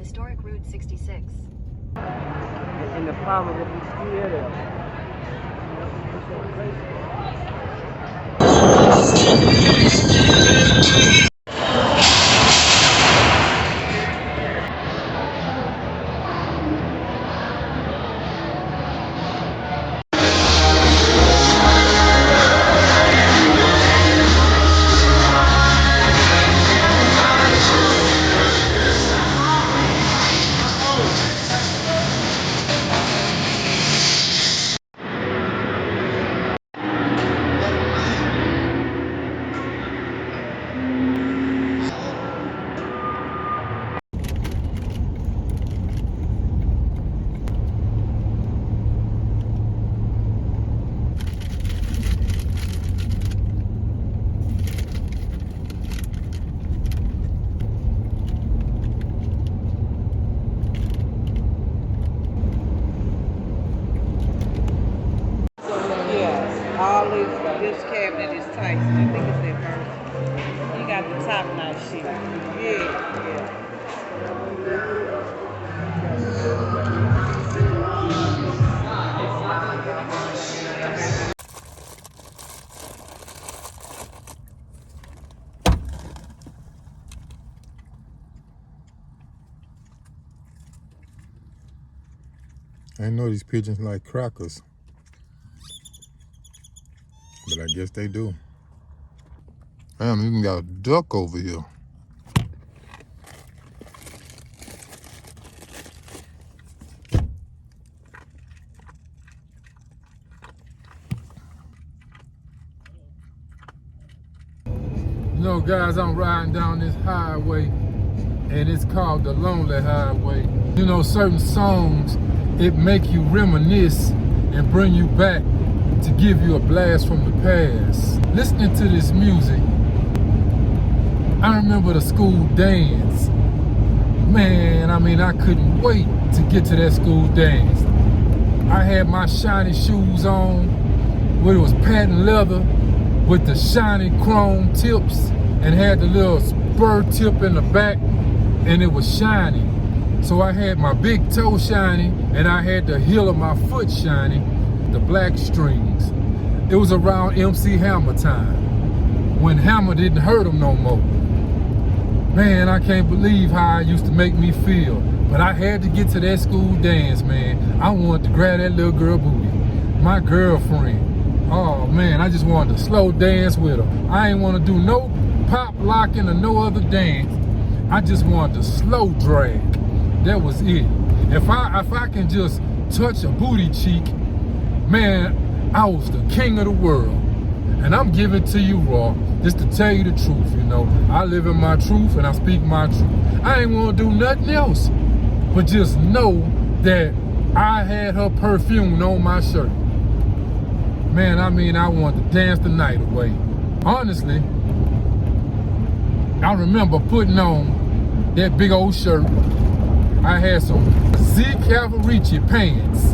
Historic Route 66. And the problem will be still there. All this cabinet is tight. I think it's that first. You got the top notch shit. Yeah. I know these pigeons like crackers, but I guess they do. Damn, even got a duck over here. You know, guys, I'm riding down this highway, and it's called the Lonely Highway. You know, certain songs, it make you reminisce and bring you back to give you a blast from the past. Listening to this music, I remember the school dance. Man, I mean, I couldn't wait to get to that school dance. I had my shiny shoes on, where it was patent leather with the shiny chrome tips, and had the little spur tip in the back, and it was shiny. So I had my big toe shiny, and I had the heel of my foot shiny, the black strings. It was around MC Hammer time, when Hammer didn't hurt him no more. Man, I can't believe how it used to make me feel. But I had to get to that school dance, man. I wanted to grab that little girl booty, my girlfriend. Oh man, I just wanted to slow dance with her. I ain't want to do no pop locking or no other dance. I just wanted to slow drag. That was it. If I can just touch a booty cheek, man, I was the king of the world. And I'm giving it to you raw, just to tell you the truth, you know. I live in my truth and I speak my truth. I ain't want to do nothing else, but just know that I had her perfume on my shirt. Man, I mean, I wanted to dance the night away. Honestly, I remember putting on that big old shirt. I had some Z Cavalry pants.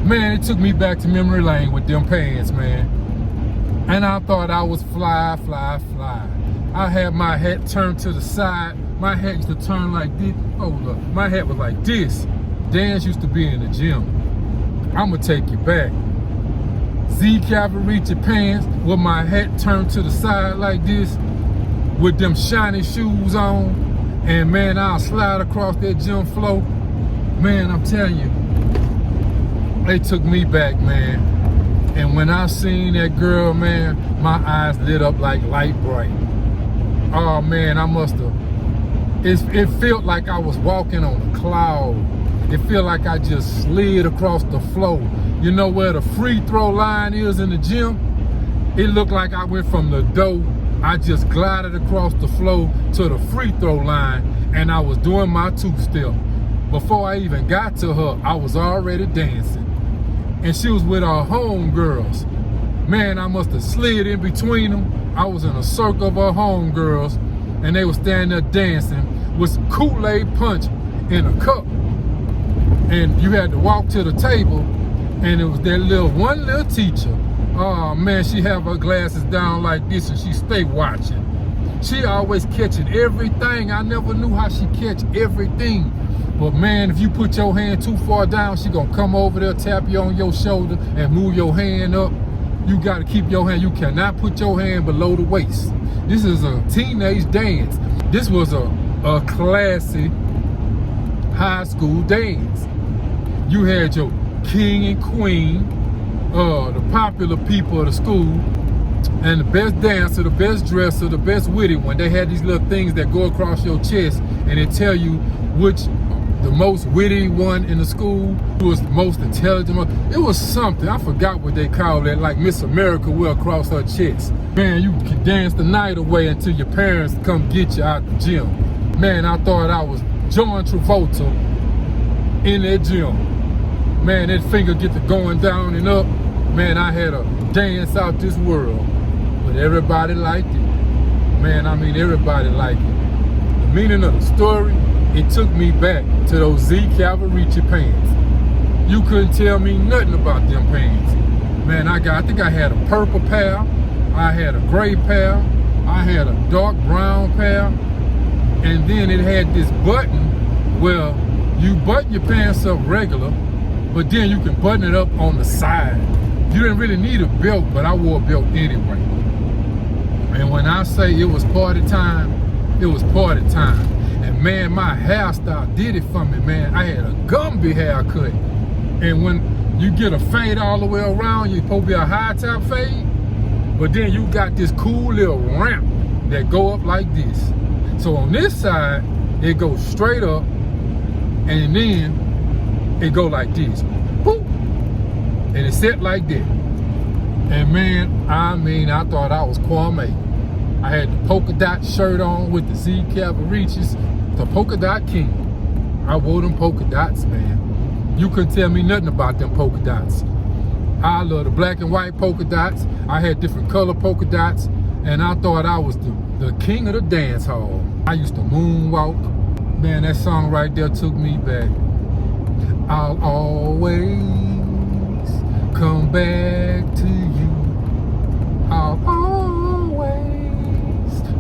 Man, it took me back to memory lane with them pants, man. And I thought I was fly, fly, fly. I had my hat turned to the side. My hat used to turn like this. Oh, look, my hat was like this. Dance used to be in the gym. I'ma take you back. Z Cavalry pants with my hat turned to the side like this, with them shiny shoes on. And man, I'll slide across that gym floor. Man, I'm telling you, they took me back, man. And when I seen that girl, man, my eyes lit up like light bright. Oh man, I must have, it felt like I was walking on a cloud. It felt like I just slid across the floor. You know where the free throw line is in the gym? It looked like I went from the door, I just glided across the floor to the free throw line, and I was doing my two-step. Before I even got to her, I was already dancing. And she was with her homegirls. Man, I must have slid in between them. I was in a circle of her homegirls, and they were standing there dancing with some Kool-Aid punch in a cup. And you had to walk to the table, and it was that one little teacher. Oh man, she have her glasses down like this, and she stay watching. She always catching everything. I never knew how she catch everything. But man, if you put your hand too far down, she gonna come over there, tap you on your shoulder, and move your hand up. You gotta keep your hand. You cannot put your hand below the waist. This is a teenage dance. This was a classic high school dance. You had your king and queen, the popular people of the school, and the best dancer, the best dresser, the best witty one. They had these little things that go across your chest, and they tell you which the most witty one in the school, who was the most intelligent one. It was something, I forgot what they called it, like Miss America will across her chest. Man, you can dance the night away until your parents come get you out the gym. Man, I thought I was John Travolta in that gym. Man, that finger get to going down and up. Man, I had a dance out this world. But everybody liked it. Man, I mean, everybody liked it. The meaning of the story, it took me back to those Z Cavalrici pants. You couldn't tell me nothing about them pants. Man, I think I had a purple pair, I had a gray pair, I had a dark brown pair, and then it had this button where you button your pants up regular, but then you can button it up on the side. You didn't really need a belt, but I wore a belt anyway. And when I say it was party time, it was party time. And man, my hairstyle did it for me, man. I had a Gumby haircut. And when you get a fade all the way around, you're supposed to be a high top fade, but then you got this cool little ramp that go up like this. So on this side, it goes straight up, and then it go like this. Boop. And it's set like that. And man, I mean, I thought I was Kwame. I had the polka dot shirt on with the Z Cavalricis, the polka dot king. I wore them polka dots, man. You couldn't tell me nothing about them polka dots. I love the black and white polka dots. I had different color polka dots, and I thought I was the king of the dance hall. I used to moonwalk. Man, that song right there took me back. I'll always come back to you. I'll always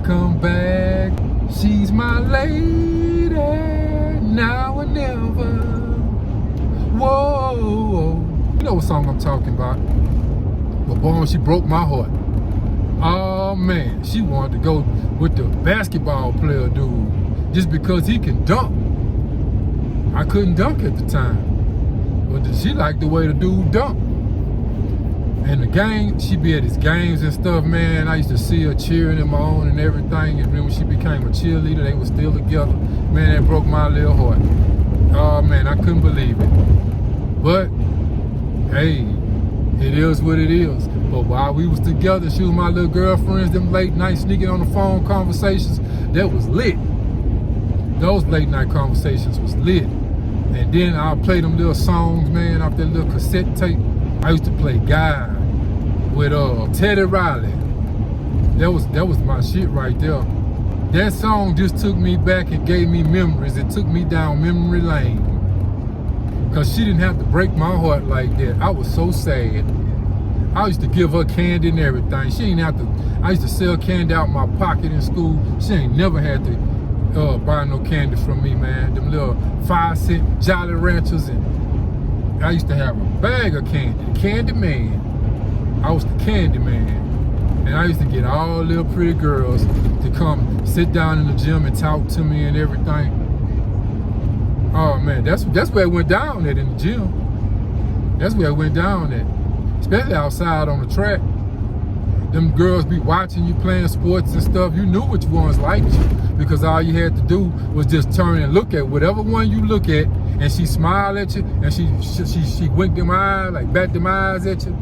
come back. She's my lady, now and never. Whoa. You know what song I'm talking about. But boy, she broke my heart. Oh man, she wanted to go with the basketball player dude just because he can dunk. I couldn't dunk at the time, but she liked the way the dude dunked. And the game, she be at his games and stuff, man. I used to see her cheering him on and everything. And then when she became a cheerleader, they were still together. Man, that broke my little heart. Oh man, I couldn't believe it. But hey, it is what it is. But while we was together, she was my little girlfriends, them late night sneaking on the phone conversations, that was lit. Those late night conversations was lit. And then I'll play them little songs, man, off that little cassette tape. I used to play God with Teddy Riley. That was my shit right there. That song just took me back and gave me memories. It took me down memory lane. Cause she didn't have to break my heart like that. I was so sad. I used to give her candy and everything. She didn't have to. I used to sell candy out my pocket in school. She ain't never had to buy no candy from me, man. Them little 5-cent Jolly Ranchers, and I used to have a bag of candy. The Candy Man. I was the Candy Man. And I used to get all little pretty girls to come sit down in the gym and talk to me and everything. Oh man, that's where it went down at in the gym. That's where it went down at. Especially outside on the track. Them girls be watching you playing sports and stuff. You knew which ones liked you, because all you had to do was just turn and look at whatever one you look at, and she smiled at you, and she winked them eyes, like bat them eyes at you.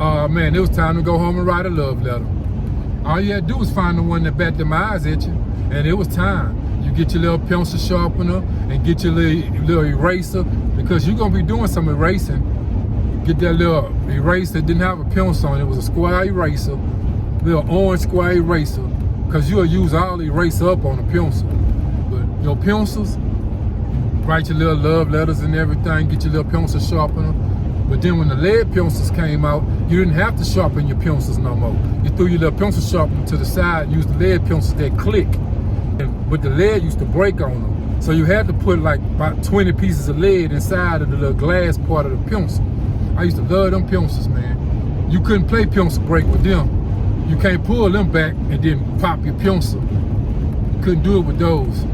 Oh man, it was time to go home and write a love letter. All you had to do was find the one that bat them eyes at you, and it was time. You get your little pencil sharpener and get your little eraser, because you're gonna be doing some erasing. Get that little eraser that didn't have a pencil on it. It was a square eraser, little orange square eraser, because you'll use all the eraser up on a pencil. But your pencils, write your little love letters and everything, get your little pencil sharpener. But then when the lead pencils came out, you didn't have to sharpen your pencils no more. You threw your little pencil sharpener to the side and used the lead pencils that click. But the lead used to break on them. So you had to put like about 20 pieces of lead inside of the little glass part of the pencil. I used to love them pencils, man. You couldn't play pencil break with them. You can't pull them back and then pop your pencil. Couldn't do it with those.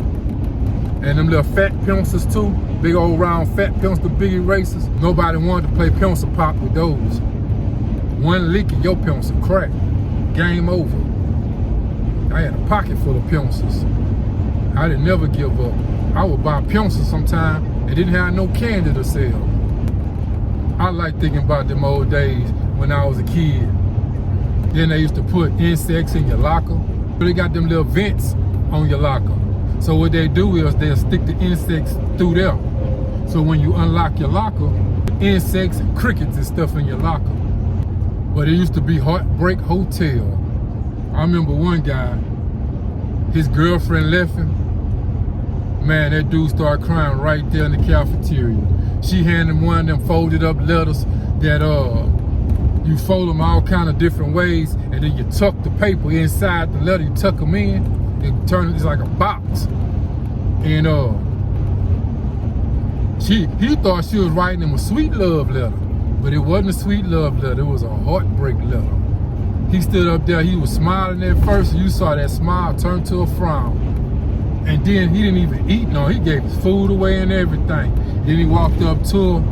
And them little fat pencils too, big old round fat pencils, the big erasers. Nobody wanted to play pencil pop with those. One leak in your pencil crack, game over. I had a pocket full of pencils. I didn't never give up. I would buy pencils sometime and didn't have no candy to sell. I like thinking about them old days when I was a kid. Then they used to put insects in your locker. They got them little vents on your locker. So what they do is they'll stick the insects through there. So when you unlock your locker, insects and crickets and stuff in your locker. But it used to be Heartbreak Hotel. I remember one guy, his girlfriend left him. Man, that dude started crying right there in the cafeteria. She handed him one of them folded up letters that you fold them all kind of different ways, and then you tuck the paper inside the letter, you tuck them in, and turn it's like a box. And he thought she was writing him a sweet love letter, but it wasn't a sweet love letter, it was a heartbreak letter. He stood up there, he was smiling at first, and you saw that smile turn to a frown. And then he didn't even eat, no, he gave his food away and everything. Then he walked up to her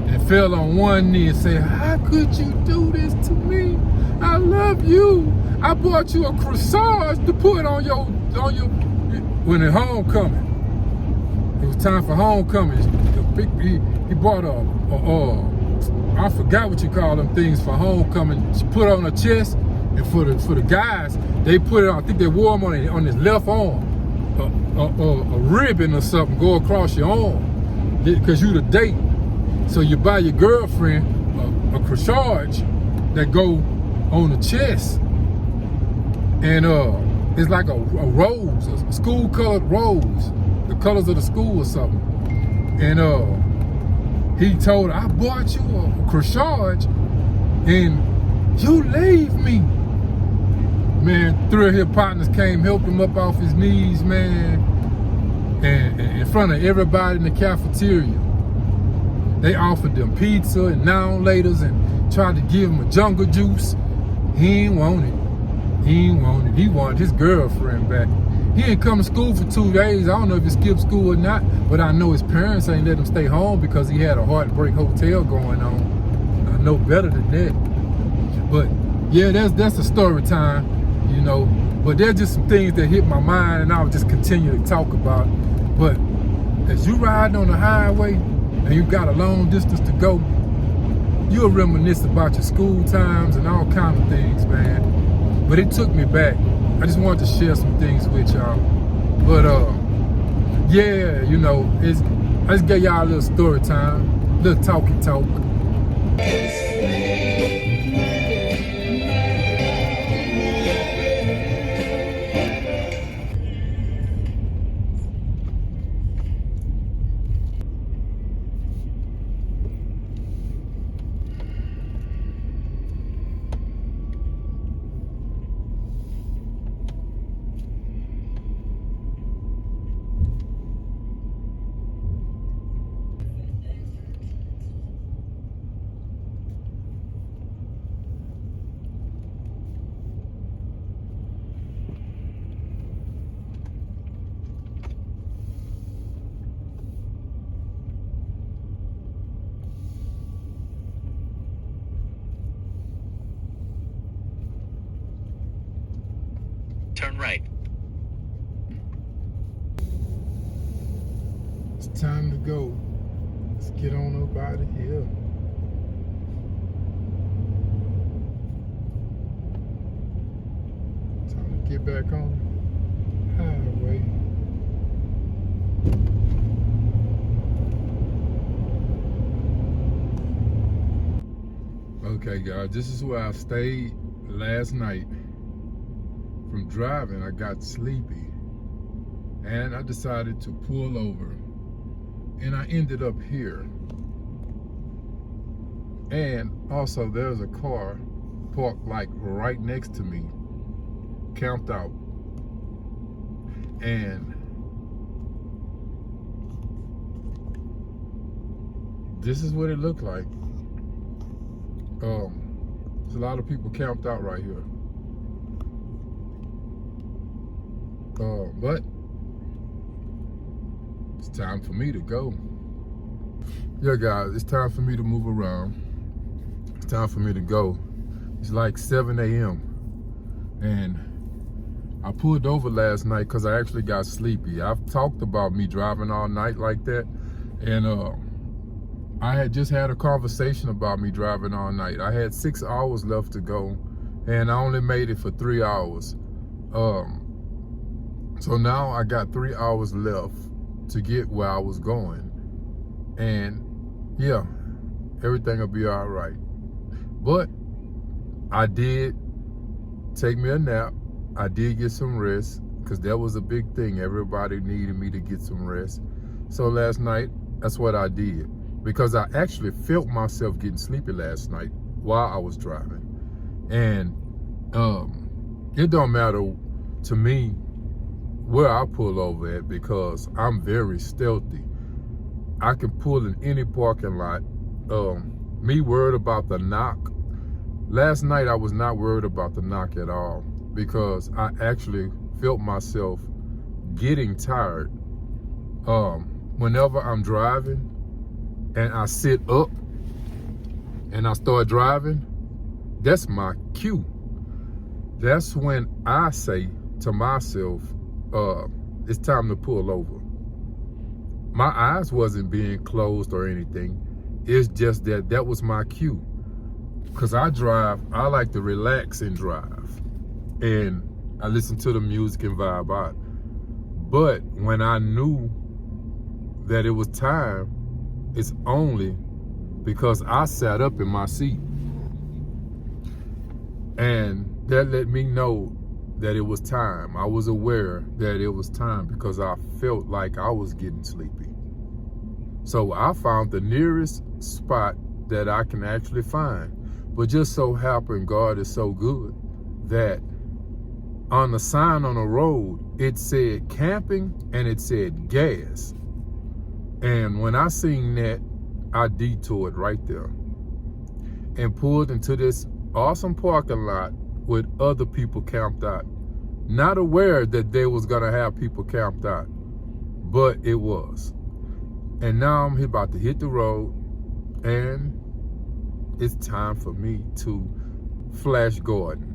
and fell on one knee and said, "How could you do this to me? I love you. I bought you a corsage to put on your when it's homecoming." It was time for homecoming. He bought I forgot what you call them things for homecoming. She put it on her chest, and for the guys, they put it on, I think they wore them on his left arm. A ribbon or something go across your arm because you the date. So you buy your girlfriend a corsage that go on the chest, and it's like a rose, a school colored rose, the colors of the school or something. And he told her, "I bought you a corsage and you leave me." Man, three of his partners came, helped him up off his knees, man. And in front of everybody in the cafeteria, they offered them pizza and now laters and tried to give him a jungle juice. He ain't want it. He ain't want it. He wanted his girlfriend back. He ain't come to school for 2 days. I don't know if he skipped school or not, but I know his parents ain't let him stay home because he had a Heartbreak Hotel going on. I know better than that. But yeah, that's a story time. You know, but there's just some things that hit my mind and I'll just continue to talk about. But as you riding on the highway and you got a long distance to go, you'll reminisce about your school times and all kinds of things, man. But it took me back. I just wanted to share some things with y'all. But yeah, you know, I just gave y'all a little story time, little talky talk. Turn right. It's time to go. Let's get on up out of here. Time to get back on the highway. Okay, guys, this is where I stayed last night. From driving, I got sleepy and I decided to pull over and I ended up here. And also there's a car parked like right next to me, camped out. And this is what it looked like. There's a lot of people camped out right here. But it's time for me to go. Yeah, guys, it's time for me to move around. It's time for me to go. It's like 7 a.m. and I pulled over last night because I actually got sleepy. I've talked about me driving all night like that, and I had just had a conversation about me driving all night. I had 6 hours left to go, and I only made it for 3 hours. So now I got 3 hours left to get where I was going, and yeah, everything will be all right. But I did take me a nap. I did get some rest because that was a big thing. Everybody needed me to get some rest. So last night, that's what I did, because I actually felt myself getting sleepy last night while I was driving. And it don't matter to me where I pull over at, because I'm very stealthy. I can pull in any parking lot. Me worried about the knock. Last night I was not worried about the knock at all, because I actually felt myself getting tired. Whenever I'm driving and I sit up and I start driving, that's my cue. That's when I say to myself, it's time to pull over. My eyes wasn't being closed or anything. It's just that was my cue. Because I like to relax and drive. And I listen to the music and vibe out. But when I knew that it was time, it's only because I sat up in my seat. And that let me know that it was time. I was aware that it was time because I felt like I was getting sleepy. So I found the nearest spot that I can actually find. But just so happened, God is so good, that on the sign on the road, it said camping and it said gas. And when I seen that, I detoured right there and pulled into this awesome parking lot with other people camped out. Not aware that they was gonna have people camped out, but it was. And now I'm about to hit the road, and it's time for me to flash garden.